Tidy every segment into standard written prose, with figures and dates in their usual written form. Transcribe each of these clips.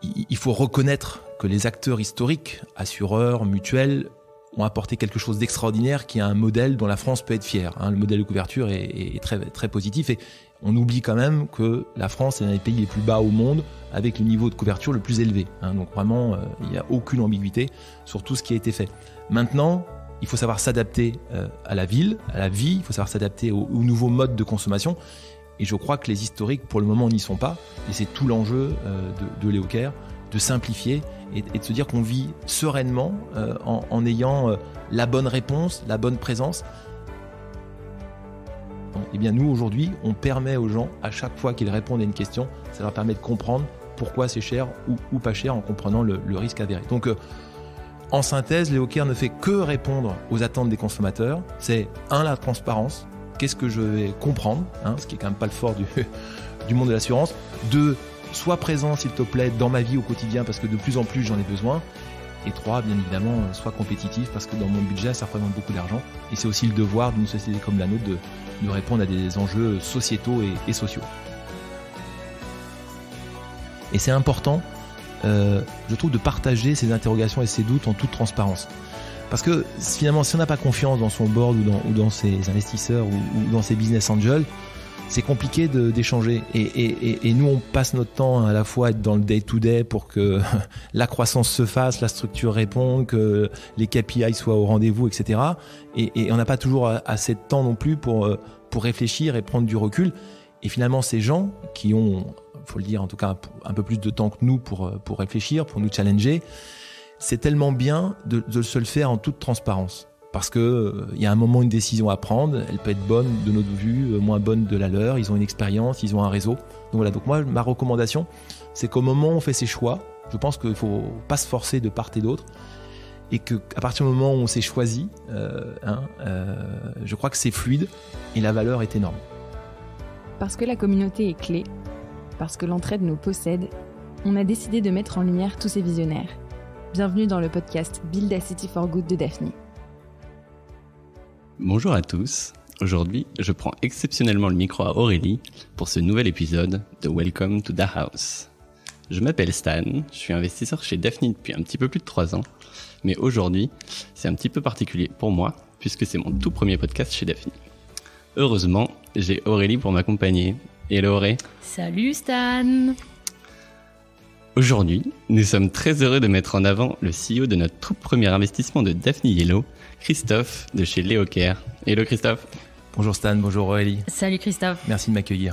il faut reconnaître que les acteurs historiques, assureurs, mutuelles, ont apporté quelque chose d'extraordinaire qui est un modèle dont la France peut être fière. Le modèle de couverture est très, très positif et on oublie quand même que la France est l'un des pays les plus bas au monde avec le niveau de couverture le plus élevé. Donc vraiment, il n'y a aucune ambiguïté sur tout ce qui a été fait. Maintenant, il faut savoir s'adapter à la ville, à la vie, il faut savoir s'adapter aux nouveaux modes de consommation. Et je crois que les historiques, pour le moment, n'y sont pas. Et c'est tout l'enjeu de Léo Caire, de simplifier et de se dire qu'on vit sereinement en ayant la bonne réponse, la bonne présence. Eh bien, nous, aujourd'hui, on permet aux gens, à chaque fois qu'ils répondent à une question, ça leur permet de comprendre pourquoi c'est cher ou pas cher en comprenant le risque avéré. Donc, en synthèse, Léo Caire ne fait que répondre aux attentes des consommateurs. C'est la transparence. Qu'est-ce que je vais comprendre, ce qui est quand même pas le fort du monde de l'assurance. 2, sois présent, s'il te plaît, dans ma vie au quotidien parce que de plus en plus, j'en ai besoin. Et 3, bien évidemment, sois compétitif parce que dans mon budget, ça représente beaucoup d'argent. Et c'est aussi le devoir d'une société comme la nôtre de répondre à des enjeux sociétaux et sociaux. Et c'est important, je trouve, de partager ces interrogations et ces doutes en toute transparence. Parce que finalement, si on n'a pas confiance dans son board ou dans ses investisseurs ou dans ses business angels, c'est compliqué d'échanger. Et nous, on passe notre temps à la fois à être dans le day-to-day pour que la croissance se fasse, la structure réponde, que les KPI soient au rendez-vous, etc. Et on n'a pas toujours assez de temps non plus pour réfléchir et prendre du recul. Et finalement, ces gens qui ont, il faut le dire en tout cas, un peu plus de temps que nous pour réfléchir, pour nous challenger, c'est tellement bien de se le faire en toute transparence. Parce que y a un moment une décision à prendre, elle peut être bonne de notre vue, moins bonne de la leur, ils ont une expérience, ils ont un réseau. Donc voilà, donc moi, ma recommandation, c'est qu'au moment où on fait ses choix, je pense qu'il ne faut pas se forcer de part et d'autre, et qu'à partir du moment où on s'est choisi, je crois que c'est fluide et la valeur est énorme. Parce que la communauté est clé, parce que l'entraide nous possède, on a décidé de mettre en lumière tous ces visionnaires. Bienvenue dans le podcast Build a City for Good de Daphne. Bonjour à tous. Aujourd'hui, je prends exceptionnellement le micro à Aurélie pour ce nouvel épisode de Welcome to the House. Je m'appelle Stan, je suis investisseur chez Daphne depuis un petit peu plus de 3 ans, mais aujourd'hui, c'est un petit peu particulier pour moi puisque c'est mon tout premier podcast chez Daphne. Heureusement, j'ai Aurélie pour m'accompagner. Hello Auré. Salut Stan. Aujourd'hui, nous sommes très heureux de mettre en avant le CEO de notre tout premier investissement de Daphne Yellow, Christophe de chez Léo Caire. Hello Christophe. Bonjour Stan, bonjour Aurélie. Salut Christophe. Merci de m'accueillir.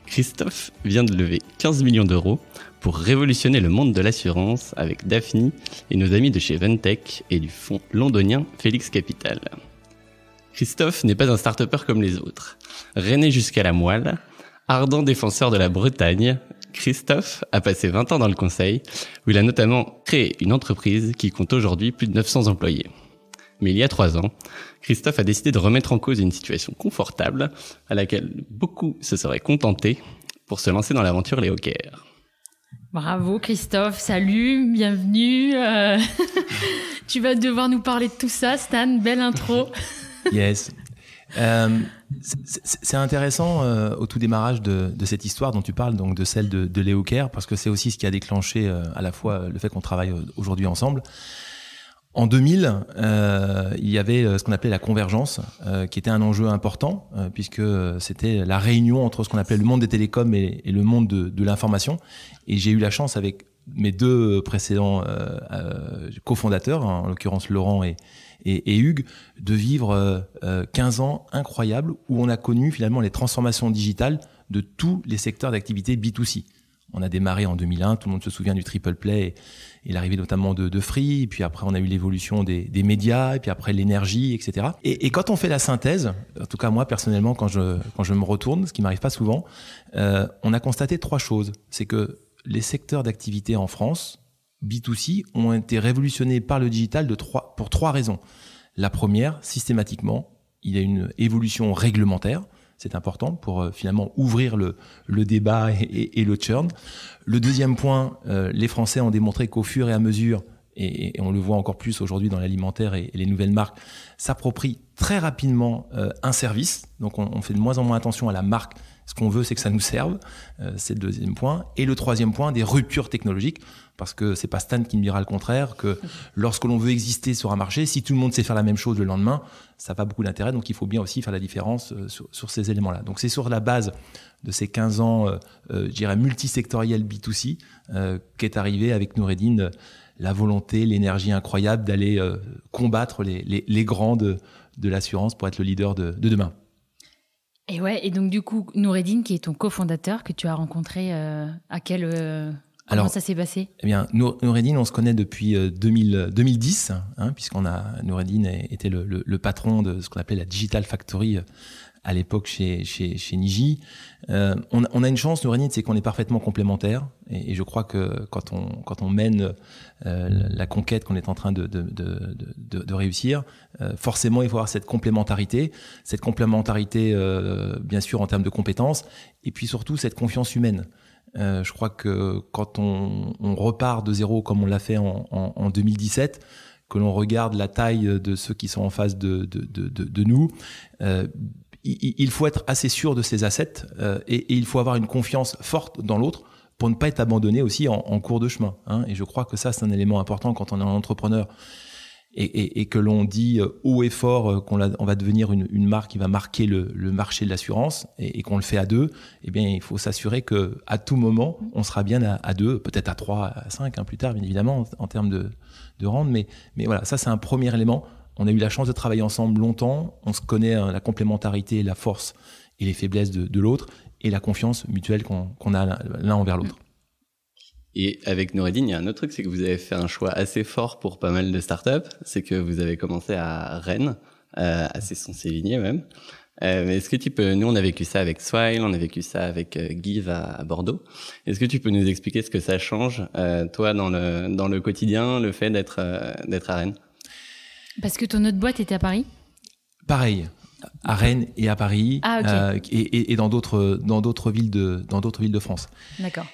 Christophe vient de lever 15 millions d'euros pour révolutionner le monde de l'assurance avec Daphne et nos amis de chez Ventec et du fonds londonien Felix Capital. Christophe n'est pas un start-upper comme les autres. Rennais jusqu'à la moelle, ardent défenseur de la Bretagne, Christophe a passé 20 ans dans le conseil, où il a notamment créé une entreprise qui compte aujourd'hui plus de 900 employés. Mais il y a 3 ans, Christophe a décidé de remettre en cause une situation confortable à laquelle beaucoup se seraient contentés pour se lancer dans l'aventure Léo Caire. Bravo Christophe, salut, bienvenue. Tu vas devoir nous parler de tout ça, Stan, belle intro. Yes. C'est intéressant au tout démarrage de cette histoire dont tu parles, donc de celle de Léo Caire, parce que c'est aussi ce qui a déclenché à la fois le fait qu'on travaille aujourd'hui ensemble. En 2000, il y avait ce qu'on appelait la convergence, qui était un enjeu important, puisque c'était la réunion entre ce qu'on appelait le monde des télécoms et le monde de l'information. Et j'ai eu la chance avec mes 2 précédents cofondateurs, en l'occurrence Laurent et Hugues, de vivre 15 ans incroyables où on a connu finalement les transformations digitales de tous les secteurs d'activité B2C. On a démarré en 2001, tout le monde se souvient du triple play et l'arrivée notamment de Free, et puis après on a eu l'évolution des médias, et puis après l'énergie, etc. Et quand on fait la synthèse, en tout cas moi personnellement quand je me retourne, ce qui m'arrive pas souvent, on a constaté 3 choses. C'est que les secteurs d'activité en France, B2C, ont été révolutionnés par le digital pour 3 raisons. La première, systématiquement, il y a une évolution réglementaire. C'est important pour finalement ouvrir le débat et le churn. Le deuxième point, les Français ont démontré qu'au fur et à mesure, et on le voit encore plus aujourd'hui dans l'alimentaire et les nouvelles marques, s'approprient très rapidement un service. Donc on fait de moins en moins attention à la marque, Ce qu'on veut, c'est que ça nous serve. C'est le deuxième point. Et le troisième point, des ruptures technologiques. Parce que c'est pas Stan qui me dira le contraire, que lorsque l'on veut exister sur un marché, si tout le monde sait faire la même chose le lendemain, ça n'a pas beaucoup d'intérêt. Donc il faut bien aussi faire la différence sur ces éléments-là. Donc c'est sur la base de ces 15 ans, je dirais, multisectoriel B2C, qu'est arrivé avec Noureddine la volonté, l'énergie incroyable d'aller combattre les grands de l'assurance pour être le leader de demain. Et ouais, et donc du coup, Noureddine, qui est ton cofondateur, que tu as rencontré à quel... Comment ça s'est passé ? Eh bien, Noureddine, on se connaît depuis 2010, puisqu'on Noureddine était le patron de ce qu'on appelait la Digital Factory à l'époque chez Niji. On a une chance, Noureddine, c'est qu'on est parfaitement complémentaires, et je crois que quand on mène la conquête qu'on est en train de réussir, forcément il faut avoir cette complémentarité, bien sûr en termes de compétences, et puis surtout cette confiance humaine. Je crois que quand on repart de zéro comme on l'a fait en 2017, que l'on regarde la taille de ceux qui sont en face de nous, il faut être assez sûr de ses assets et il faut avoir une confiance forte dans l'autre pour ne pas être abandonné aussi en cours de chemin. Et je crois que ça, c'est un élément important quand on est un entrepreneur et que l'on dit haut et fort qu'on va devenir une marque qui va marquer le marché de l'assurance et qu'on le fait à deux. Eh bien, il faut s'assurer que à tout moment, on sera bien à deux, peut-être à 3, à 5 plus tard, bien évidemment, en termes de rente. Mais voilà, ça, c'est un premier élément. On a eu la chance de travailler ensemble longtemps. On se connaît la complémentarité, la force et les faiblesses de l'autre et la confiance mutuelle qu'on a l'un envers l'autre. Et avec Noureddine, il y a un autre truc, c'est que vous avez fait un choix assez fort pour pas mal de startups. C'est que vous avez commencé à Rennes, à Cesson-Sévigné même. Mais est-ce que tu peux, nous on a vécu ça avec Swile, on a vécu ça avec Give à Bordeaux. Est-ce que tu peux nous expliquer ce que ça change, toi, dans le quotidien, le fait d'être à Rennes ? Parce que ton autre boîte était à Paris ? Pareil, à Rennes et à Paris, et dans d'autres villes de France. D'accord.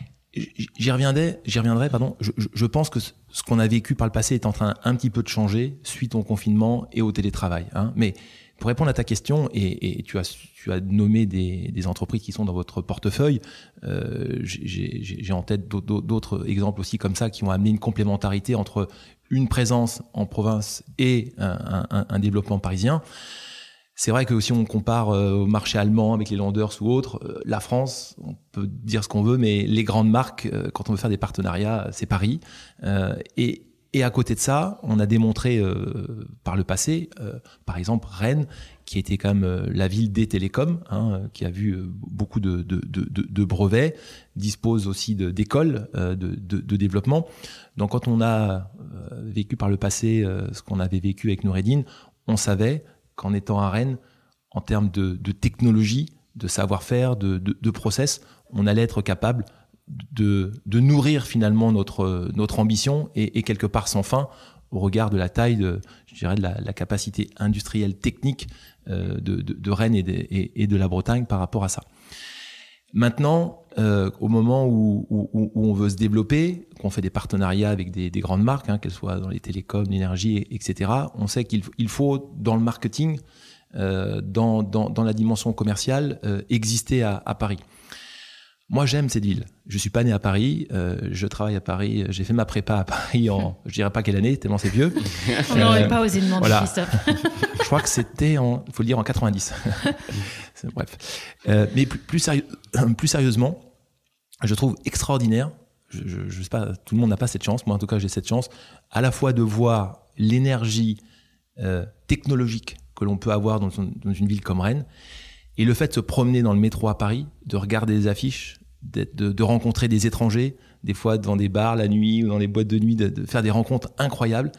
J'y reviendrai. Je pense que ce qu'on a vécu par le passé est en train un petit peu de changer suite au confinement et au télétravail. Mais pour répondre à ta question, et tu as nommé des entreprises qui sont dans votre portefeuille, j'ai en tête d'autres exemples aussi comme ça qui ont amené une complémentarité entre une présence en province et un développement parisien. C'est vrai que si on compare au marché allemand avec les Landers ou autres, la France, on peut dire ce qu'on veut, mais les grandes marques, quand on veut faire des partenariats, c'est Paris. Et à côté de ça, on a démontré par le passé, par exemple Rennes, qui était quand même la ville des télécoms, qui a vu beaucoup de brevets, dispose aussi d'écoles de développement. Donc quand on a vécu par le passé ce qu'on avait vécu avec Noureddine, on savait qu'en étant à Rennes, en termes de technologie, de savoir-faire, de process, on allait être capable de nourrir finalement notre ambition et quelque part sans fin au regard de la taille de la capacité industrielle technique de Rennes et de la Bretagne par rapport à ça. Maintenant, au moment où on veut se développer, qu'on fait des partenariats avec des grandes marques, qu'elles soient dans les télécoms, l'énergie, etc., on sait qu'il faut, dans le marketing, dans la dimension commerciale, exister à Paris. Moi, j'aime cette ville. Je suis pas né à Paris. Je travaille à Paris. J'ai fait ma prépa à Paris je dirais pas quelle année, tellement c'est vieux. On n'aurait pas osé demander, voilà. Christophe. Je crois que c'était faut le dire, en 90. Bref. Mais plus sérieusement, je trouve extraordinaire. Je sais pas, tout le monde n'a pas cette chance. Moi, en tout cas, j'ai cette chance à la fois de voir l'énergie technologique que l'on peut avoir dans une ville comme Rennes. Et le fait de se promener dans le métro à Paris, de regarder des affiches, de rencontrer des étrangers, des fois devant des bars la nuit ou dans des boîtes de nuit, de faire des rencontres incroyables.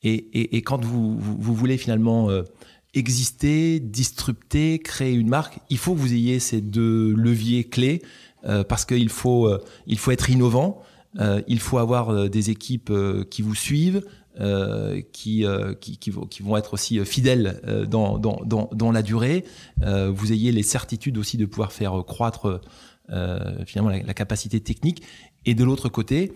Et quand vous voulez finalement exister, disrupter, créer une marque, il faut que vous ayez ces deux leviers clés parce qu'il faut être innovant, il faut avoir des équipes qui vous suivent, qui vont être aussi fidèles dans la durée. Vous ayez les certitudes aussi de pouvoir faire croître finalement la capacité technique. Et de l'autre côté,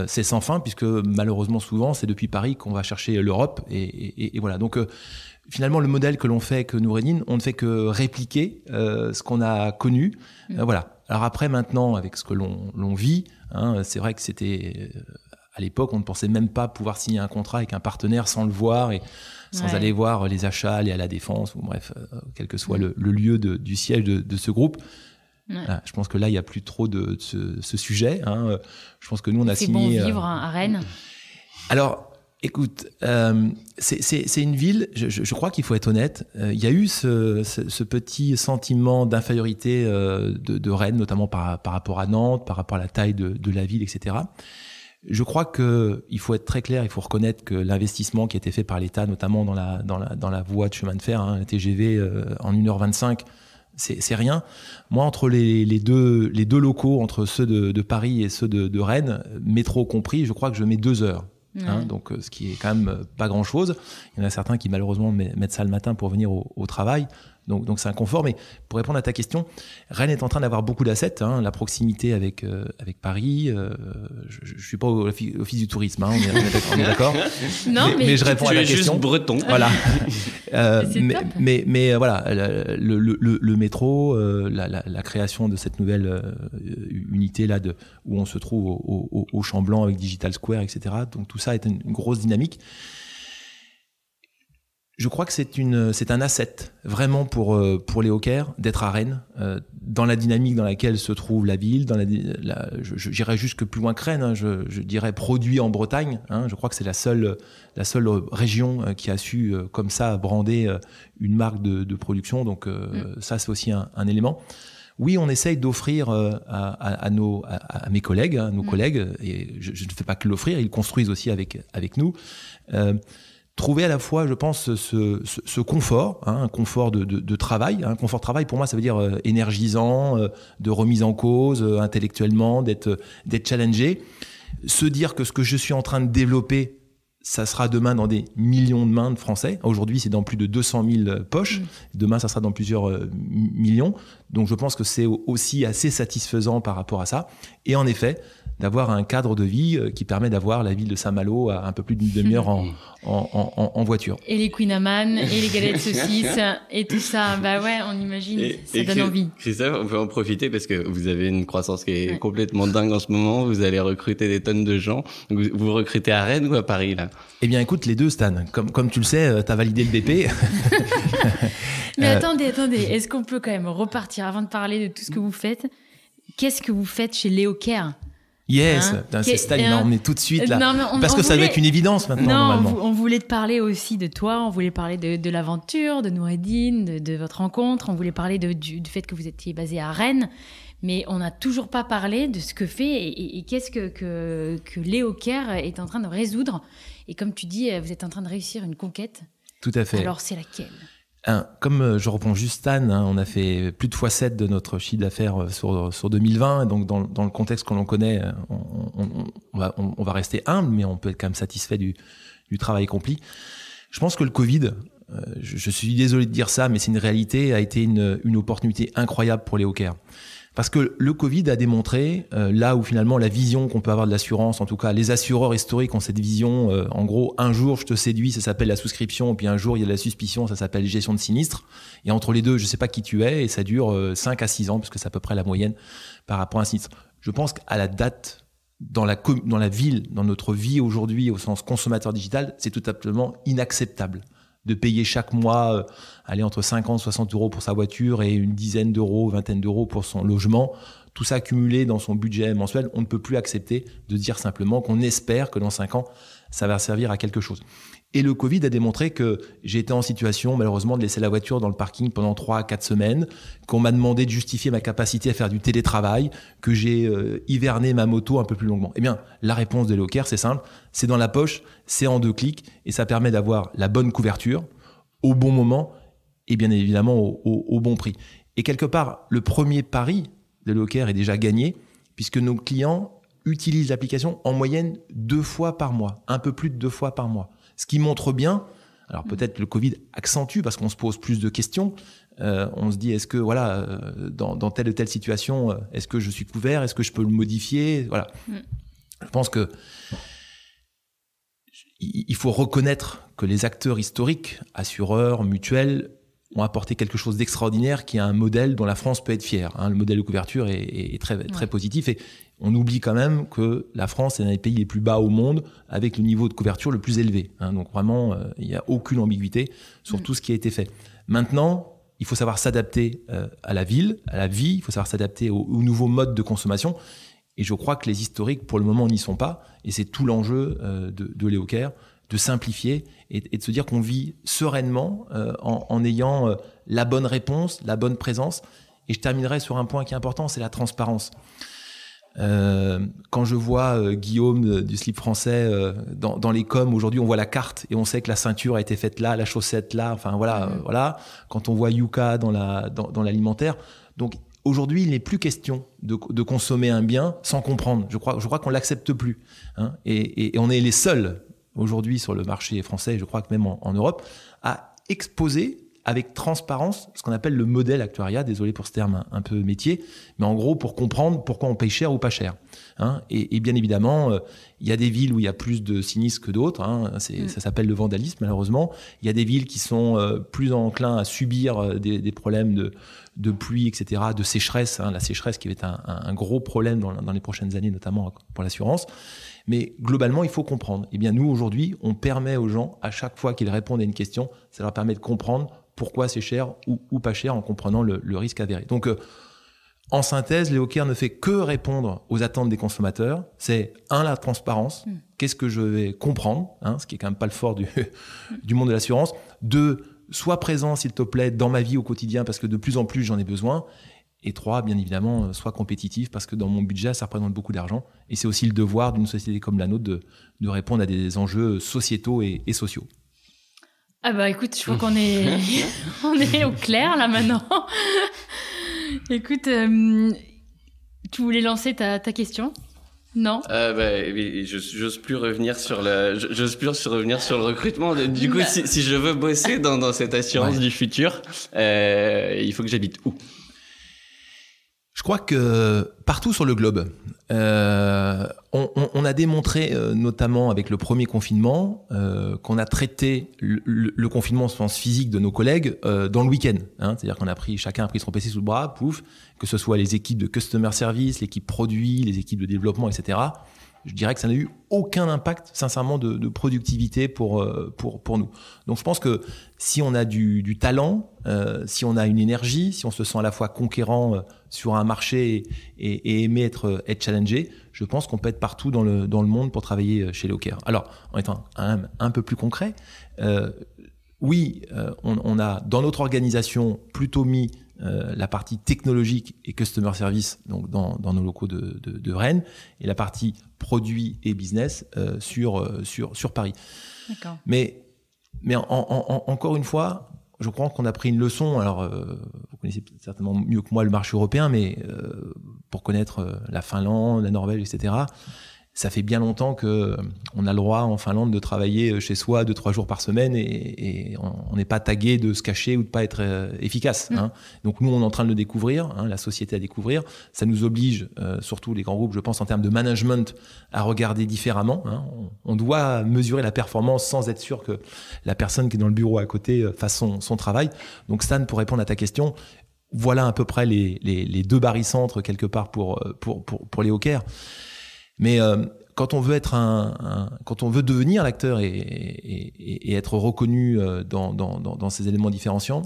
c'est sans fin, puisque malheureusement souvent c'est depuis Paris qu'on va chercher l'Europe et voilà. Donc finalement le modèle que l'on fait avec Noureddine, on ne fait que répliquer ce qu'on a connu. Voilà. Alors après maintenant avec ce que l'on vit, c'est vrai que c'était à l'époque on ne pensait même pas pouvoir signer un contrat avec un partenaire sans le voir et sans aller voir les achats, aller à la défense ou bref quel que soit le lieu du siège de ce groupe. Voilà, je pense que là, il n'y a plus trop de ce sujet. Je pense que nous, on a signé... C'est bon vivre à Rennes. Alors, écoute, c'est une ville, je crois qu'il faut être honnête, il y a eu ce petit sentiment d'infériorité de Rennes, notamment par rapport à Nantes, par rapport à la taille de la ville, etc. Je crois qu'il faut être très clair, il faut reconnaître que l'investissement qui a été fait par l'État, notamment dans la voie de chemin de fer, la TGV en 1h25, c'est rien. Moi, entre les deux locaux, entre ceux de Paris et ceux de Rennes, métro compris, je crois que je mets 2 heures. Donc, ce qui est quand même pas grand-chose. Il y en a certains qui, malheureusement, mettent ça le matin pour venir au travail. Donc, c'est un confort. Mais pour répondre à ta question, Rennes est en train d'avoir beaucoup d'assets. La proximité avec Paris. Je suis pas au office du tourisme. On est d'accord. Non, mais je réponds à la question. Juste breton. Voilà. Top. Mais voilà, le métro, la création de cette nouvelle unité là où on se trouve au Champ-Blanc avec Digital Square, etc. Donc tout ça est une grosse dynamique. Je crois que c'est un asset vraiment pour les hawkers d'être à Rennes, dans la dynamique dans laquelle se trouve la ville, j'irais jusque plus loin que Rennes, je dirais produit en Bretagne. Je crois que c'est la seule région qui a su comme ça brander une marque de production. Donc ça c'est aussi un élément. Oui, on essaye d'offrir à mes collègues, nos collègues, et je ne fais pas que l'offrir, ils construisent aussi avec nous. Trouver à la fois, je pense, ce confort, un confort de travail. Un confort de travail, pour moi, ça veut dire énergisant, de remise en cause, intellectuellement, d'être challengé. Se dire que ce que je suis en train de développer, ça sera demain dans des millions de mains de Français. Aujourd'hui, c'est dans plus de 200 000 poches. Demain, ça sera dans plusieurs millions. Donc, je pense que c'est aussi assez satisfaisant par rapport à ça. Et en effet, d'avoir un cadre de vie qui permet d'avoir la ville de Saint-Malo à un peu plus d'une demi-heure en voiture. Et les Queen Amman, et les galettes saucisses, et tout ça. Bah ouais, on imagine, ça donne envie. Christophe, on peut en profiter parce que vous avez une croissance qui est complètement dingue en ce moment. Vous allez recruter des tonnes de gens. Vous recrutez à Rennes ou à Paris, là? Eh bien, écoute, les deux, Stan. Comme tu le sais, t'as validé le BP. Mais attendez. Est-ce qu'on peut quand même repartir avant de parler de tout ce que vous faites? Qu'est-ce que vous faites chez Léo Care? Yes, c'est Stan, il m'a emmené tout de suite là. Non, parce que ça doit être une évidence maintenant, normalement. On voulait te parler aussi de toi, on voulait parler de l'aventure, de Noureddine, de votre rencontre, on voulait parler du fait que vous étiez basé à Rennes, mais on n'a toujours pas parlé de ce que fait et qu'est-ce que Léo Care est en train de résoudre. Et comme tu dis, vous êtes en train de réussir une conquête. Tout à fait. Alors, c'est laquelle ? Comme je reprends juste Stan, on a fait plus de x7 de notre chiffre d'affaires sur 2020. Donc, dans le contexte que l'on connaît, on va rester humble, mais on peut être quand même satisfait du travail accompli. Je pense que le Covid, je suis désolé de dire ça, mais c'est une réalité, a été une opportunité incroyable pour les hawkers. Parce que le Covid a démontré, là où finalement la vision qu'on peut avoir de l'assurance, en tout cas les assureurs historiques ont cette vision, en gros, un jour je te séduis, ça s'appelle la souscription, et puis un jour il y a la suspicion, ça s'appelle gestion de sinistre. Et entre les deux, je sais pas qui tu es, et ça dure 5 à 6 ans, parce que c'est à peu près la moyenne par rapport à un sinistre. Je pense qu'à la date, dans la ville, dans notre vie aujourd'hui, au sens consommateur digital, c'est tout simplement inacceptable de payer chaque mois aller entre 50 et 60 euros pour sa voiture et une dizaine d'euros, vingtaine d'euros pour son logement. Tout ça accumulé dans son budget mensuel, on ne peut plus accepter de dire simplement qu'on espère que dans 5 ans, ça va servir à quelque chose. Et le Covid a démontré que j'ai été en situation, malheureusement, de laisser la voiture dans le parking pendant 3 à 4 semaines, qu'on m'a demandé de justifier ma capacité à faire du télétravail, que j'ai hiverné ma moto un peu plus longuement. Eh bien, la réponse de Léo Care, c'est simple, c'est dans la poche, c'est en 2 clics, et ça permet d'avoir la bonne couverture, au bon moment, et bien évidemment au bon prix. Et quelque part, le premier pari de Léo Care est déjà gagné, puisque nos clients utilisent l'application en moyenne 2 fois par mois, un peu plus de 2 fois par mois. Ce qui montre bien, alors peut-être le Covid accentue parce qu'on se pose plus de questions, on se dit est-ce que dans telle ou telle situation, est-ce que je suis couvert, est-ce que je peux le modifier, voilà. Je pense que il faut reconnaître que les acteurs historiques, assureurs, mutuelles, ont apporté quelque chose d'extraordinaire qui est un modèle dont la France peut être fière. Le modèle de couverture est très positif et on oublie quand même que la France est l'un des pays les plus bas au monde avec le niveau de couverture le plus élevé. Donc vraiment, il n'y a aucune ambiguïté sur tout ce qui a été fait. Maintenant, il faut savoir s'adapter à la ville, à la vie, il faut savoir s'adapter aux nouveaux modes de consommation. Et je crois que les historiques, pour le moment, n'y sont pas. Et c'est tout l'enjeu de Léo Caire, de simplifier et de se dire qu'on vit sereinement en ayant la bonne réponse, la bonne présence. Et je terminerai sur un point qui est important, c'est la transparence. Quand je vois Guillaume du slip français dans les coms, aujourd'hui on voit la carte et on sait que la ceinture a été faite là, la chaussette là, enfin voilà. Quand on voit Yuka dans l'alimentaire. Donc aujourd'hui, il n'est plus question de consommer un bien sans comprendre. Je crois qu'on l'accepte plus. Et on est les seuls aujourd'hui sur le marché français, je crois que même en Europe, à exposer avec transparence ce qu'on appelle le modèle actuariat. Désolé pour ce terme un peu métier, mais en gros pour comprendre pourquoi on paye cher ou pas cher. Et bien évidemment, il y a des villes où il y a plus de sinistres que d'autres. Ça s'appelle le vandalisme malheureusement. Il y a des villes qui sont plus enclins à subir des problèmes de pluie, etc., de sécheresse. La sécheresse qui va être un gros problème dans les prochaines années, notamment pour l'assurance. Mais globalement, il faut comprendre. Eh bien, nous, aujourd'hui, on permet aux gens, à chaque fois qu'ils répondent à une question, ça leur permet de comprendre pourquoi c'est cher ou pas cher en comprenant le risque avéré. Donc, en synthèse, Léo Caire ne fait que répondre aux attentes des consommateurs. C'est la transparence. Qu'est-ce que je vais comprendre, ce qui est quand même pas le fort du monde de l'assurance. 2, sois présent, s'il te plaît, dans ma vie au quotidien parce que de plus en plus, j'en ai besoin. Et 3, bien évidemment, sois compétitif parce que dans mon budget, ça représente beaucoup d'argent. Et c'est aussi le devoir d'une société comme la nôtre de répondre à des enjeux sociétaux et sociaux. Ah bah écoute, je crois qu'on est, on est au clair là maintenant. Écoute, tu voulais lancer ta question ? Non. J'ose plus revenir sur le recrutement. Du coup, si je veux bosser dans cette assurance du futur, il faut que j'habite où ? Je crois que partout sur le globe, on a démontré, notamment avec le premier confinement, qu'on a traité le confinement au sens physique de nos collègues dans le week-end. C'est-à-dire chacun a pris son PC sous le bras, pouf, que ce soit les équipes de customer service, l'équipe produit, les équipes de développement, etc. Je dirais que ça n'a eu aucun impact, sincèrement, de productivité pour nous. Donc, je pense que si on a du talent, si on a une énergie, si on se sent à la fois conquérant sur un marché et aimer être challengé, je pense qu'on peut être partout dans le monde pour travailler chez Léo Caire. Alors, en étant un peu plus concret, on a dans notre organisation plutôt mis la partie technologique et customer service donc dans nos locaux de Rennes et la partie produit et business sur Paris. D'accord. Mais encore une fois, je crois qu'on a pris une leçon. Alors, vous connaissez certainement mieux que moi le marché européen, mais pour connaître la Finlande, la Norvège, etc., ça fait bien longtemps qu'on a le droit en Finlande de travailler chez soi 2-3 jours par semaine et on n'est pas tagué de se cacher ou de pas être efficace. Donc nous, on est en train de le découvrir, la société à découvrir. Ça nous oblige, surtout les grands groupes, je pense, en termes de management, à regarder différemment. On doit mesurer la performance sans être sûr que la personne qui est dans le bureau à côté fasse son travail. Donc Stan, pour répondre à ta question, voilà à peu près les 2 barycentres quelque part pour Léo Caire. Mais quand on veut quand on veut devenir l'acteur et être reconnu dans ces éléments différenciants,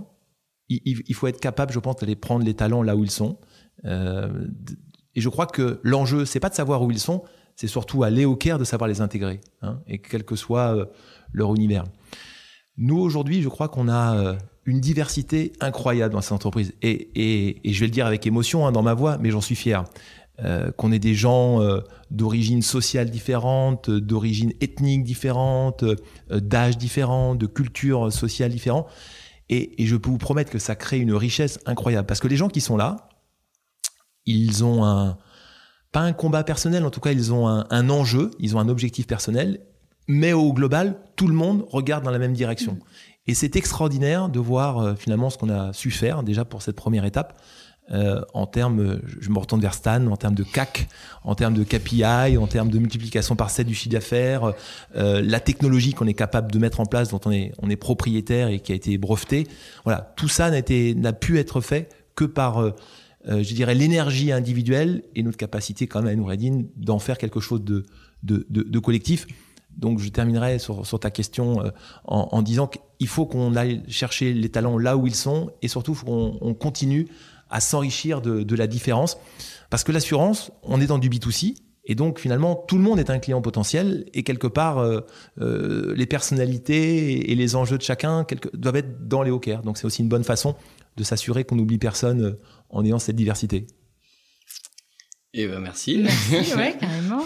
il faut être capable, je pense, d'aller prendre les talents là où ils sont. Et je crois que l'enjeu, c'est pas de savoir où ils sont, c'est surtout à Léo Caire de savoir les intégrer, et quel que soit leur univers. Nous aujourd'hui, je crois qu'on a une diversité incroyable dans ces entreprises. Et je vais le dire avec émotion dans ma voix, mais j'en suis fier. Qu'on ait des gens d'origine sociale différente, d'origine ethnique différente, d'âge différent, de culture sociale différente. Et je peux vous promettre que ça crée une richesse incroyable. Parce que les gens qui sont là, ils ont pas un combat personnel, en tout cas, ils ont un enjeu, ils ont un objectif personnel, mais au global, tout le monde regarde dans la même direction. Et c'est extraordinaire de voir finalement ce qu'on a su faire déjà pour cette première étape. en termes, je me retourne vers Stan, en termes de CAC, en termes de KPI, en termes de multiplication par 7 du chiffre d'affaires, la technologie qu'on est capable de mettre en place, dont on est propriétaire et qui a été brevetée. Voilà, tout ça n'a pu être fait que par, je dirais, l'énergie individuelle et notre capacité quand même à Noureddine d'en faire quelque chose de collectif. Donc je terminerai sur ta question en disant qu'il faut qu'on aille chercher les talents là où ils sont et surtout il faut qu'on continue à s'enrichir de la différence. Parce que l'assurance, on est dans du B2C, et donc finalement, tout le monde est un client potentiel, et quelque part, les personnalités et les enjeux de chacun doivent être dans les OKR. Donc c'est aussi une bonne façon de s'assurer qu'on n'oublie personne en ayant cette diversité. Et ben merci. Merci, ouais, carrément.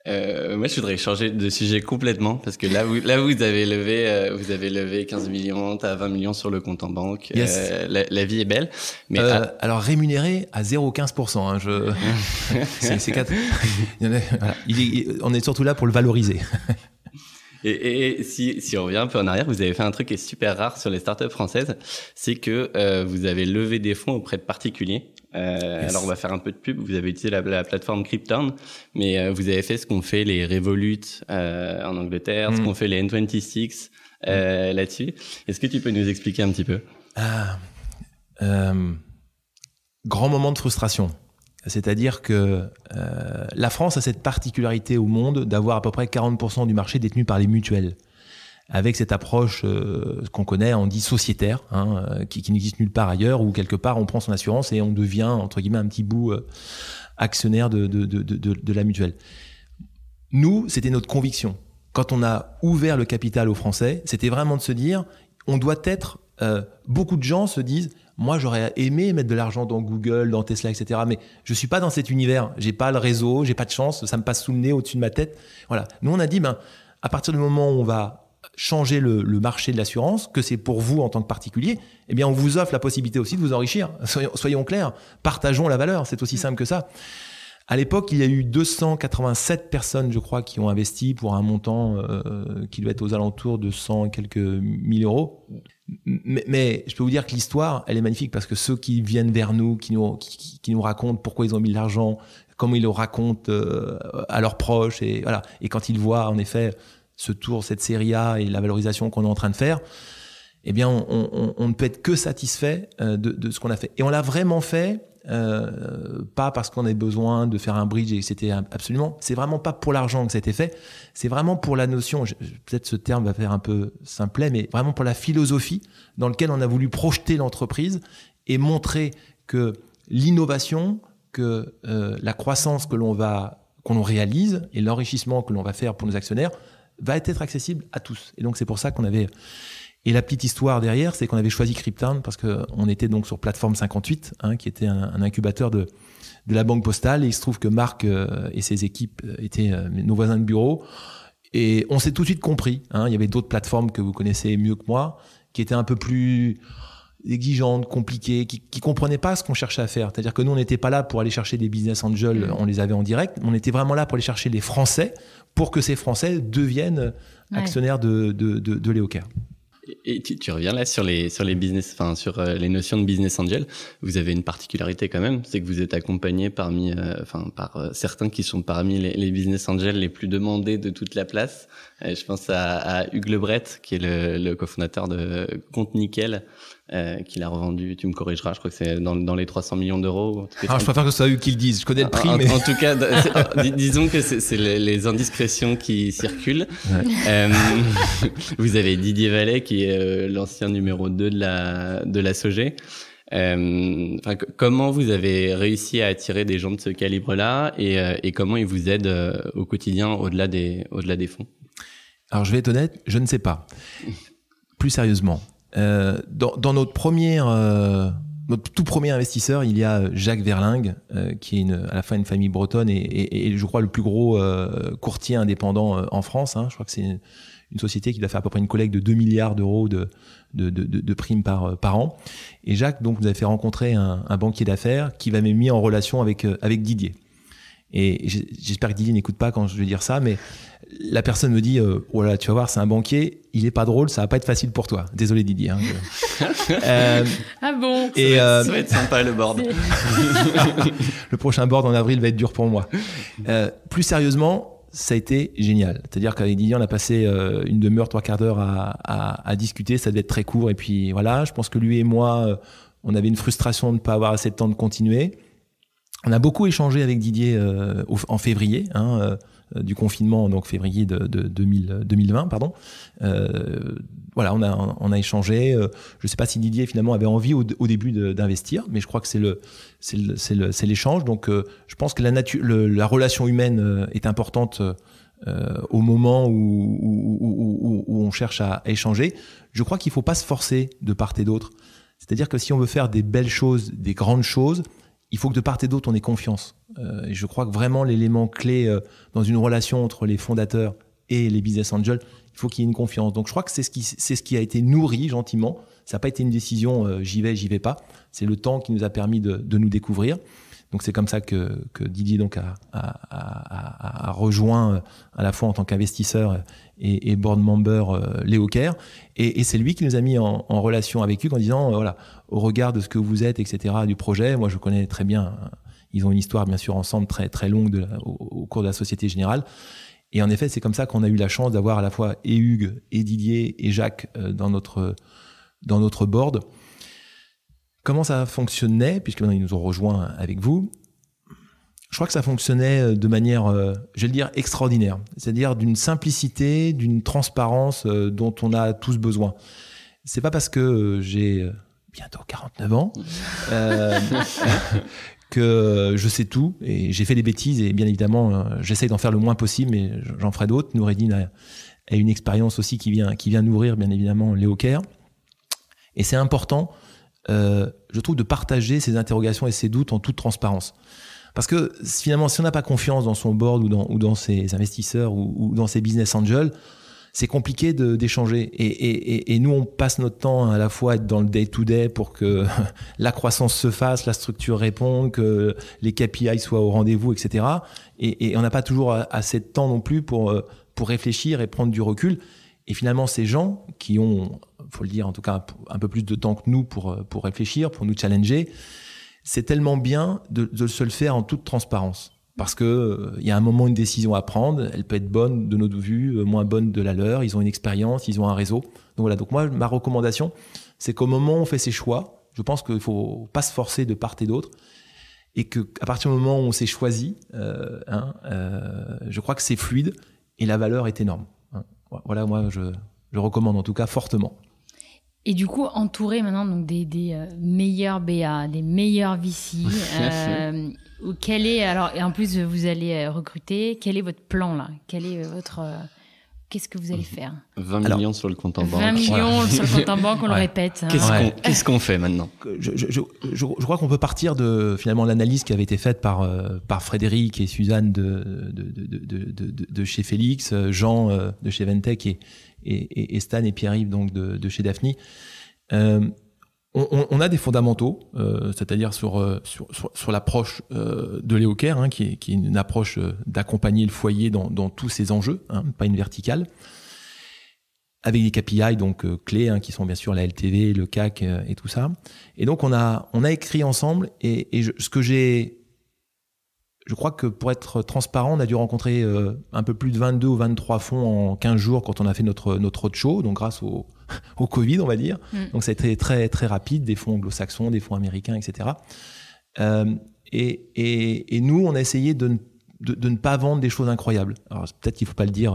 Moi, je voudrais changer de sujet complètement parce que là, vous avez levé 15 millions, t'as 20 millions sur le compte en banque. Yes. La vie est belle. Mais alors rémunéré à 0,15%. Hein, c'est 4. Voilà. On est surtout là pour le valoriser. Et si on revient un peu en arrière, vous avez fait un truc qui est super rare sur les startups françaises, c'est que vous avez levé des fonds auprès de particuliers. Yes. Alors on va faire un peu de pub. Vous avez utilisé la plateforme Cryptown, mais vous avez fait ce qu'ont fait les Revolut en Angleterre, ce qu'ont fait les N26 là-dessus. Est-ce que tu peux nous expliquer un petit peu? Grand moment de frustration. C'est-à-dire que la France a cette particularité au monde d'avoir à peu près 40% du marché détenu par les mutuelles. Avec cette approche qu'on connaît, on dit sociétaire, qui n'existe nulle part ailleurs, où quelque part on prend son assurance et on devient, entre guillemets, un petit bout actionnaire de la mutuelle. Nous, c'était notre conviction. Quand on a ouvert le capital aux Français, c'était vraiment de se dire, on doit être... beaucoup de gens se disent, moi j'aurais aimé mettre de l'argent dans Google, dans Tesla, etc. Mais je suis pas dans cet univers, j'ai pas le réseau, j'ai pas de chance, ça me passe sous le nez, au-dessus de ma tête. Voilà. Nous on a dit, à partir du moment où on va changer le marché de l'assurance, que c'est pour vous en tant que particulier, eh bien on vous offre la possibilité aussi de vous enrichir. Soyons clairs, partageons la valeur, c'est aussi simple que ça. À l'époque, il y a eu 287 personnes, je crois, qui ont investi pour un montant qui doit être aux alentours de 100 et quelques mille euros. Mais je peux vous dire que l'histoire, elle est magnifique parce que ceux qui viennent vers nous, qui nous racontent pourquoi ils ont mis de l'argent, comment ils le racontent à leurs proches, et voilà. Et quand ils voient en effet ce tour, cette série A et la valorisation qu'on est en train de faire, eh bien, on ne peut être que satisfait de ce qu'on a fait. Et on l'a vraiment fait. Pas parce qu'on avait besoin de faire un bridge et c'était absolument, c'est vraiment pas pour l'argent que ça a été fait, c'est vraiment pour la notion, peut-être ce terme va faire un peu simplet, mais vraiment pour la philosophie dans laquelle on a voulu projeter l'entreprise et montrer que l'innovation, que la croissance qu'on réalise et l'enrichissement que l'on va faire pour nos actionnaires va être accessible à tous. Et donc c'est pour ça qu'on avait... Et la petite histoire derrière, c'est qu'on avait choisi Cryptown parce qu'on était donc sur plateforme 58, qui était un incubateur de la Banque Postale. Et il se trouve que Marc et ses équipes étaient nos voisins de bureau. Et on s'est tout de suite compris. Il y avait d'autres plateformes que vous connaissez mieux que moi, qui étaient un peu plus exigeantes, compliquées, qui comprenaient pas ce qu'on cherchait à faire. C'est-à-dire que nous, on n'était pas là pour aller chercher des business angels, on les avait en direct. On était vraiment là pour aller chercher les Français, pour que ces Français deviennent actionnaires de l'EOCare. Et tu reviens là sur les business, enfin sur les notions de business angel. Vous avez une particularité quand même, c'est que vous êtes accompagné par certains qui sont parmi les business angels les plus demandés de toute la place. Je pense à Hugues Lebret, qui est le cofondateur de Compte Nickel, qu'il a revendu, tu me corrigeras, je crois que c'est dans les 300 millions d'euros. Je préfère que ce soit Hugues qui le dise, je connais le prix. En tout cas, disons que c'est les indiscrétions qui circulent. Ouais. Vous avez Didier Vallet, qui est l'ancien numéro 2 de la SOG. Comment vous avez réussi à attirer des gens de ce calibre-là et comment ils vous aident au quotidien au-delà des fonds? Alors je vais être honnête, je ne sais pas. Plus sérieusement, dans notre tout premier investisseur, il y a Jacques Verlingue, qui est à la fois une famille bretonne et je crois le plus gros courtier indépendant en France. Je crois que c'est une société qui doit faire à peu près une collecte de 2 milliards d'euros de primes par an. Et Jacques donc nous a fait rencontrer un banquier d'affaires qui m'a mis en relation avec Didier. Et j'espère que Didier n'écoute pas quand je vais dire ça, mais la personne me dit oh là, tu vas voir, c'est un banquier, il est pas drôle, ça va pas être facile pour toi. Désolé Didier. Ah bon. Et ça va être sympa le board. Le prochain board en avril va être dur pour moi. Plus sérieusement, ça a été génial. C'est-à-dire qu'avec Didier, on a passé une demi-heure, 3/4 d'heure à discuter. Ça devait être très court. Et puis voilà, je pense que lui et moi, on avait une frustration de ne pas avoir assez de temps de continuer. On a beaucoup échangé avec Didier en février, du confinement, donc février de 2020, pardon. Voilà, on a échangé. Je ne sais pas si Didier finalement avait envie au début d'investir, mais je crois que c'est l'échange. Donc, je pense que la relation humaine est importante au moment où on cherche à échanger. Je crois qu'il ne faut pas se forcer de part et d'autre. C'est-à-dire que si on veut faire des belles choses, des grandes choses, il faut que de part et d'autre, on ait confiance. Et je crois que vraiment l'élément clé dans une relation entre les fondateurs et les business angels, il faut qu'il y ait une confiance. Donc je crois que c'est ce qui a été nourri gentiment. Ça n'a pas été une décision j'y vais pas. C'est le temps qui nous a permis de nous découvrir. Donc c'est comme ça que Didier donc a rejoint à la fois en tant qu'investisseur et board member Léo Caire. Et c'est lui qui nous a mis en relation avec Hugues en disant voilà, au regard de ce que vous êtes, etc., du projet, moi je connais très bien, ils ont une histoire bien sûr ensemble très, très longue au cours de la Société Générale. Et en effet, c'est comme ça qu'on a eu la chance d'avoir à la fois et Hugues, et Didier, et Jacques dans notre board. Comment ça fonctionnait, puisque maintenant ils nous ont rejoints avec vous? Je crois que ça fonctionnait de manière, je vais le dire, extraordinaire. C'est-à-dire d'une simplicité, d'une transparence dont on a tous besoin. C'est pas parce que j'ai bientôt 49 ans que je sais tout et j'ai fait des bêtises et bien évidemment j'essaye d'en faire le moins possible, mais j'en ferai d'autres. Noureddine a une expérience aussi qui vient nourrir bien évidemment Léo Caire. Et c'est important, je trouve, de partager ses interrogations et ses doutes en toute transparence. Parce que finalement, si on n'a pas confiance dans son board ou dans ses investisseurs ou dans ses business angels, c'est compliqué d'échanger. Et nous, on passe notre temps à la fois à être dans le day-to-day pour que la croissance se fasse, la structure réponde, que les KPI soient au rendez-vous, etc. Et on n'a pas toujours assez de temps non plus pour réfléchir et prendre du recul. Et finalement, ces gens qui ont, faut le dire en tout cas, un peu plus de temps que nous pour réfléchir, pour nous challenger, c'est tellement bien de se le faire en toute transparence. Parce que y a un moment une décision à prendre, elle peut être bonne de notre vue, moins bonne de la leur, ils ont une expérience, ils ont un réseau. Donc voilà, donc moi, ma recommandation, c'est qu'au moment où on fait ses choix, je pense qu'il ne faut pas se forcer de part et d'autre, et qu'à partir du moment où on s'est choisi, je crois que c'est fluide et la valeur est énorme. Voilà, moi, je recommande en tout cas fortement. Et du coup, entouré maintenant donc des meilleurs BA, des meilleurs VC, quel est, alors, et en plus vous allez recruter, quel est votre plan là? Quel est votre... Qu'est-ce que vous allez faire? 20 millions sur le compte en banque. 20 millions sur le compte en banque, on le répète. Qu'est-ce qu'on fait maintenant? Je crois qu'on peut partir de finalement l'analyse qui avait été faite par Frédéric et Suzanne de chez Félix, Jean de chez Ventec et Stan et Pierre-Yves donc de chez Daphne. On a des fondamentaux, c'est-à-dire sur l'approche de Léo Caire, qui est une approche d'accompagner le foyer dans tous ses enjeux, pas une verticale, avec des KPI donc clés, qui sont bien sûr la LTV, le CAC et tout ça. Et donc on a écrit ensemble je crois que pour être transparent, on a dû rencontrer un peu plus de 22 ou 23 fonds en 15 jours quand on a fait notre roadshow, donc grâce au Covid, on va dire. Donc ça a été très, très rapide, des fonds anglo-saxons, des fonds américains, etc. Et nous, on a essayé de ne pas vendre des choses incroyables. Alors peut-être qu'il ne faut pas le dire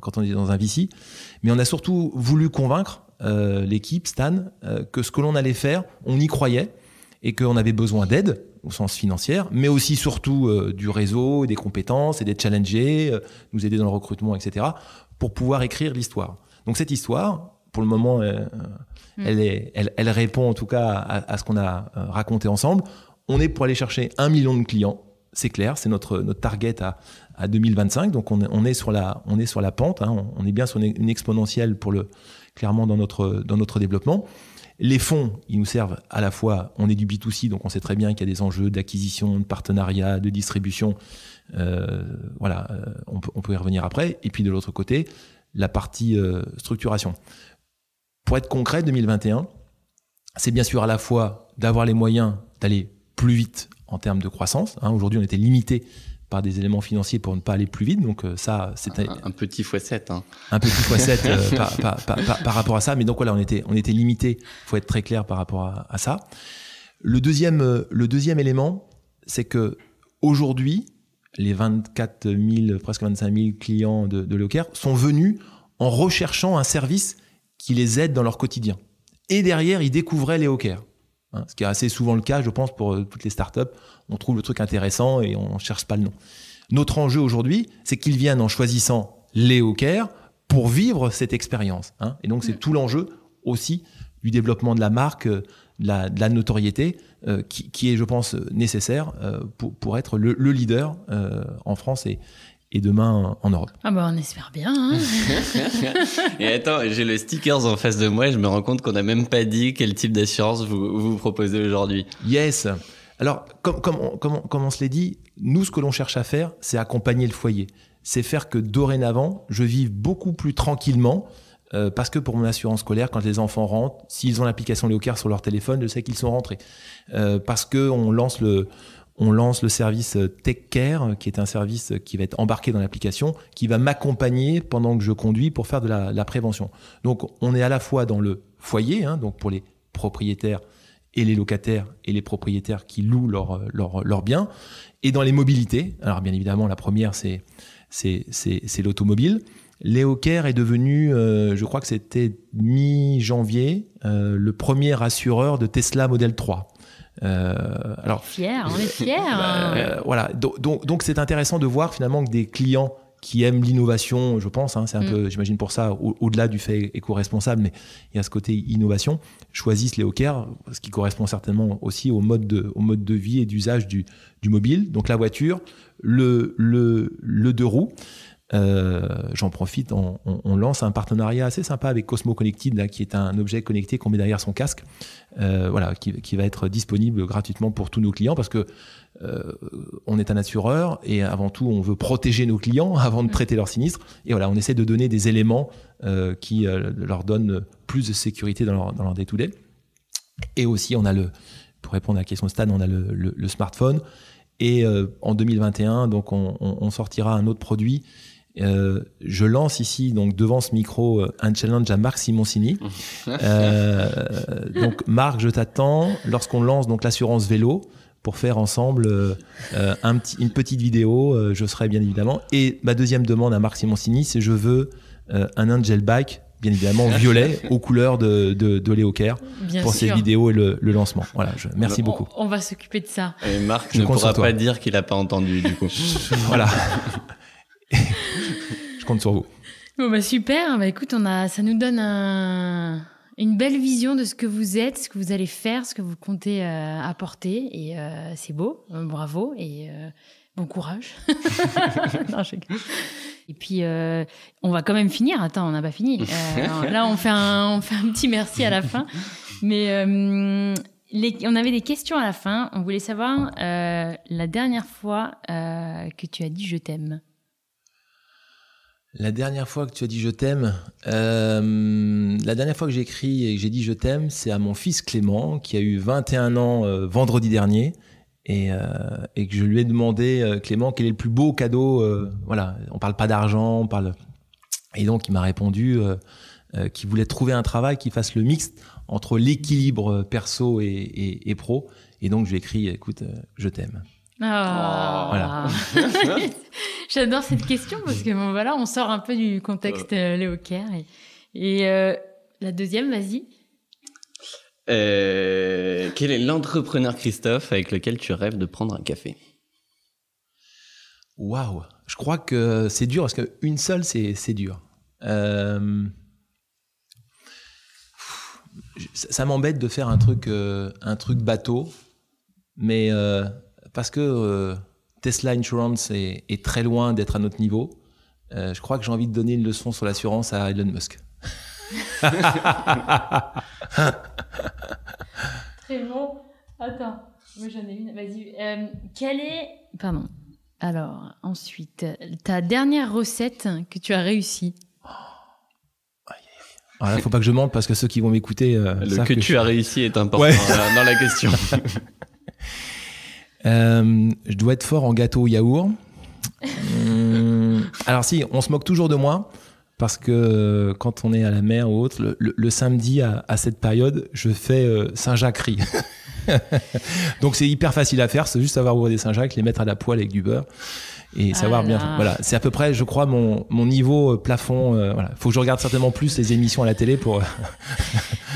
quand on est dans un VC, mais on a surtout voulu convaincre l'équipe, Stan, que ce que l'on allait faire, on y croyait et qu'on avait besoin d'aide au sens financier, mais aussi surtout du réseau, des compétences et d'être challengés, nous aider dans le recrutement, etc., pour pouvoir écrire l'histoire. Donc cette histoire, pour le moment, elle répond en tout cas à ce qu'on a raconté ensemble. On est pour aller chercher 1 million de clients, c'est clair, c'est notre target à 2025, donc on est sur la pente, on est bien sur une exponentielle clairement dans notre développement. Les fonds, ils nous servent à la fois, on est du B2C, donc on sait très bien qu'il y a des enjeux d'acquisition, de partenariat, de distribution. On peut y revenir après. Et puis de l'autre côté, la partie structuration. Pour être concret, 2021, c'est bien sûr à la fois d'avoir les moyens d'aller plus vite en termes de croissance. Aujourd'hui, on était limité par des éléments financiers pour ne pas aller plus vite. Donc ça, c'était un petit x7. Un petit x7 par rapport à ça. Mais donc voilà, on était limité. Il faut être très clair par rapport à ça. Le deuxième élément, c'est que aujourd'hui, les 24 000, presque 25 000 clients de Leocare sont venus en recherchant un service qui les aide dans leur quotidien. Et derrière, ils découvraient Leocare. Ce qui est assez souvent le cas, je pense, pour toutes les startups. On trouve le truc intéressant et on ne cherche pas le nom. Notre enjeu aujourd'hui, c'est qu'ils viennent en choisissant Leocare pour vivre cette expérience. Et donc, c'est tout l'enjeu aussi du développement de la marque, de la notoriété, qui est, je pense, nécessaire pour être le leader en France et demain en Europe. Ah bah on espère bien. Hein. Et attends, j'ai le stickers en face de moi et je me rends compte qu'on n'a même pas dit quel type d'assurance vous proposez aujourd'hui. Yes. Alors, comme on se l'est dit, nous, ce que l'on cherche à faire, c'est accompagner le foyer. C'est faire que dorénavant, je vive beaucoup plus tranquillement parce que pour mon assurance scolaire, quand les enfants rentrent, s'ils ont l'application Leocare sur leur téléphone, je sais qu'ils sont rentrés. Parce qu'on lance le service Tech Care, qui est un service qui va être embarqué dans l'application, qui va m'accompagner pendant que je conduis pour faire de la prévention. Donc, on est à la fois dans le foyer, donc pour les propriétaires et les locataires et les propriétaires qui louent leurs biens, et dans les mobilités. Alors, bien évidemment, la première, c'est l'automobile. Leocare est devenu, je crois que c'était mi-janvier, le premier assureur de Tesla Model 3. Alors, on est fiers. Voilà. Donc, c'est intéressant de voir finalement que des clients qui aiment l'innovation, je pense, c'est un peu, j'imagine pour ça, au-delà du fait éco-responsable, mais il y a ce côté innovation, choisissent Leocare, ce qui correspond certainement aussi au mode de vie et d'usage du mobile. Donc la voiture, le deux roues. J'en profite, on lance un partenariat assez sympa avec Cosmo Connected, là, qui est un objet connecté qu'on met derrière son casque, qui va être disponible gratuitement pour tous nos clients, parce que on est un assureur et avant tout on veut protéger nos clients avant de traiter leurs sinistres, et voilà, on essaie de donner des éléments qui leur donnent plus de sécurité dans leur day-to-day. Et aussi pour répondre à la question de Stan, on a le smartphone, et en 2021 donc on sortira un autre produit. Je lance ici, donc devant ce micro, un challenge à Marc Simoncini. Donc Marc, je t'attends lorsqu'on lance donc l'assurance vélo pour faire ensemble une petite vidéo. Je serai bien évidemment. Et ma deuxième demande à Marc Simoncini, c'est je veux un Angel Bike, bien évidemment violet, aux couleurs de Leocare pour ces vidéos et le lancement. Voilà, merci beaucoup. On va s'occuper de ça. Et Marc ne pourra pas dire qu'il n'a pas entendu du coup. Voilà. Je compte sur vous. Bon bah super, écoute, ça nous donne une belle vision de ce que vous êtes, ce que vous allez faire, ce que vous comptez apporter, et c'est beau, bravo, et bon courage. Non, et puis on va quand même finir, attends, on n'a pas fini. Là on fait un petit merci à la fin, mais on avait des questions à la fin. On voulait savoir la dernière fois que tu as dit je t'aime. La dernière fois que tu as dit je t'aime, la dernière fois que j'ai écrit et que j'ai dit je t'aime, c'est à mon fils Clément, qui a eu 21 ans vendredi dernier, et que je lui ai demandé, Clément, quel est le plus beau cadeau, voilà, on parle pas d'argent, et donc il m'a répondu qu'il voulait trouver un travail qui fasse le mix entre l'équilibre perso et pro, et donc je lui ai écrit, écoute, je t'aime. Oh. Voilà. J'adore cette question parce que bon, voilà, on sort un peu du contexte Leocare. Et la deuxième, vas-y. Quel est l'entrepreneur Christophe avec lequel tu rêves de prendre un café? Waouh, je crois que c'est dur parce qu'une seule, c'est dur. Ça m'embête de faire un truc bateau, mais parce que Tesla Insurance est très loin d'être à notre niveau, je crois que j'ai envie de donner une leçon sur l'assurance à Elon Musk. Très bon. Attends, moi j'en ai une. Vas-y. Quelle est... Pardon. Alors, ensuite, ta dernière recette que tu as réussi. Alors là, faut pas que je mente parce que ceux qui vont m'écouter le que tu as réussi est important dans la question. Je dois être fort en gâteau au yaourt. Alors si, on se moque toujours de moi parce que quand on est à la mer ou autre, le samedi à cette période, je fais Saint-Jacques-Riz. Donc c'est hyper facile à faire, c'est juste savoir ouvrir des Saint-Jacques, les mettre à la poêle avec du beurre et savoir bien faire. Voilà, c'est à peu près, je crois, mon niveau plafond. Voilà, faut que je regarde certainement plus les émissions à la télé pour.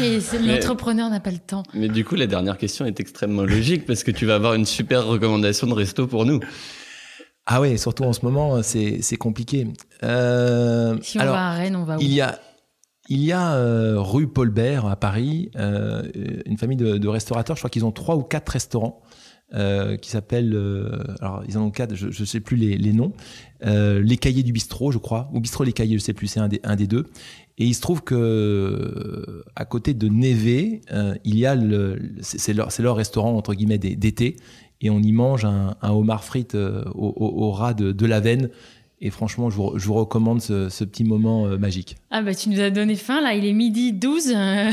Et l'entrepreneur n'a pas le temps. Mais du coup, la dernière question est extrêmement logique parce que tu vas avoir une super recommandation de resto pour nous. Ah ouais, surtout en ce moment, c'est compliqué. Si on va à Rennes, on va où? Il y a rue Paul Bert à Paris, une famille de restaurateurs. Je crois qu'ils ont 3 ou 4 restaurants qui s'appellent. Alors ils en ont 4, je sais plus les noms. Les Cahiers du Bistrot, je crois, ou Bistrot Les Cahiers, je sais plus, c'est un des deux. Et il se trouve que à côté de Névé, il y a c'est leur restaurant entre guillemets d'été, et on y mange un homard frite au ras de la veine. Et franchement, je vous recommande ce petit moment magique. Ah bah tu nous as donné faim, là, il est 12h.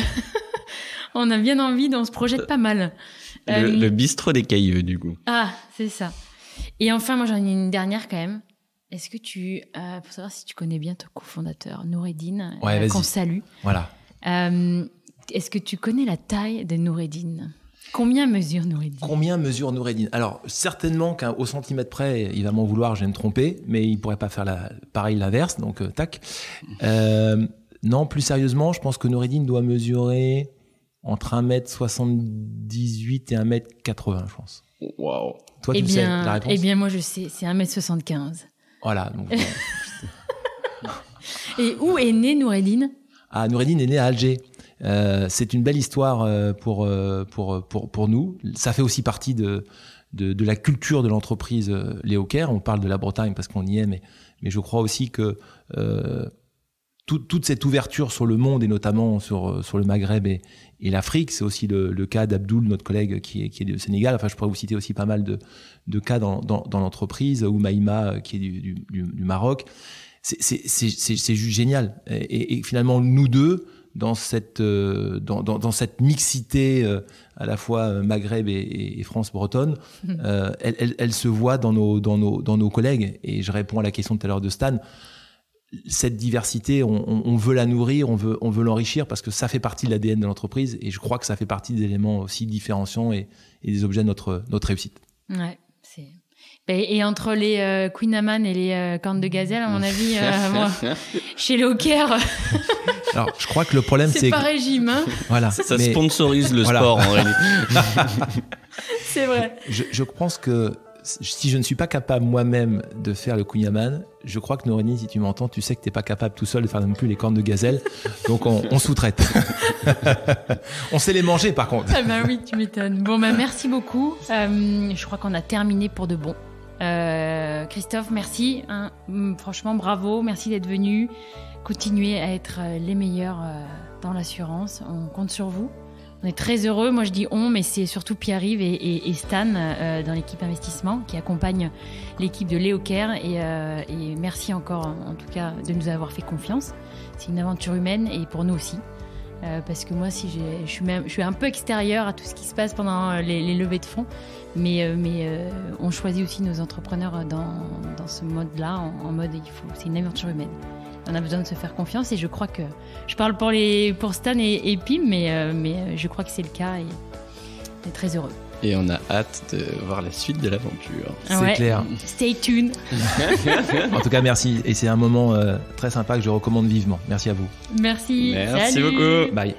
On a bien envie, on se projette pas mal. Le bistrot des Cailleux, du coup. Ah, c'est ça. Et enfin, moi j'en ai une dernière quand même. Est-ce que pour savoir si tu connais bien ton cofondateur, Noureddine, qu'on salue. Voilà. Est-ce que tu connais la taille de Noureddine ? Combien mesure Noureddine ? Alors, certainement qu'au centimètre près, il va m'en vouloir, je viens de tromper, mais il pourrait pas faire pareil l'inverse, donc tac. Non, plus sérieusement, je pense que Noureddine doit mesurer entre 1m78 et 1m80, je pense. Waouh. Toi, tu sais la réponse ? Eh bien, moi, je sais, c'est 1m75. Voilà. Donc, Et où est né Noureddine ? Ah, Noureddine est né à Alger. C'est une belle histoire pour nous. Ça fait aussi partie de la culture de l'entreprise Léo Caire. On parle de la Bretagne parce qu'on y est, mais je crois aussi que toute cette ouverture sur le monde et notamment sur le Maghreb et l'Afrique, c'est aussi le cas d'Abdoul, notre collègue qui est du Sénégal. Enfin, je pourrais vous citer aussi pas mal de cas dans l'entreprise, ou Maïma qui est du Maroc. C'est juste génial. Et finalement, nous deux, dans cette mixité à la fois Maghreb et France bretonne, elle se voit dans nos collègues. Et je réponds à la question tout à l'heure de Stan. Cette diversité, on veut la nourrir, on veut l'enrichir parce que ça fait partie de l'ADN de l'entreprise, et je crois que ça fait partie des éléments aussi différenciants et des objets de notre réussite. Ouais, c'est... Et entre les Queen Amman et les cornes de gazelle, à mon avis, moi, chez Léo Caire... Alors, je crois que le problème, c'est pas que... régime, hein. Voilà. Ça sponsorise le sport, en réalité. C'est vrai. Je pense que si je ne suis pas capable moi-même de faire le Kouign-Amann, je crois que Noureddine, si tu m'entends, tu sais que tu n'es pas capable tout seul de faire non plus les cornes de gazelle. Donc on sous-traite. On sait les manger par contre. Ah bah oui, tu m'étonnes. Bon, bah merci beaucoup. Je crois qu'on a terminé pour de bon. Christophe, merci. Franchement, bravo. Merci d'être venu. Continuez à être les meilleurs dans l'assurance. On compte sur vous. On est très heureux. Moi, je dis on, mais c'est surtout Pierre-Yves et Stan dans l'équipe investissement qui accompagnent l'équipe de Léo Caire. Et merci encore, en tout cas, de nous avoir fait confiance. C'est une aventure humaine et pour nous aussi. Parce que moi, je suis un peu extérieure à tout ce qui se passe pendant les levées de fonds. Mais on choisit aussi nos entrepreneurs dans ce mode-là, en mode c'est une aventure humaine. On a besoin de se faire confiance et je crois que je parle pour Stan et Pim, mais je crois que c'est le cas et on est très heureux. Et on a hâte de voir la suite de l'aventure. C'est clair. Stay tuned. En tout cas, merci. Et c'est un moment très sympa que je recommande vivement. Merci à vous. Merci. Merci Salut. beaucoup. Bye.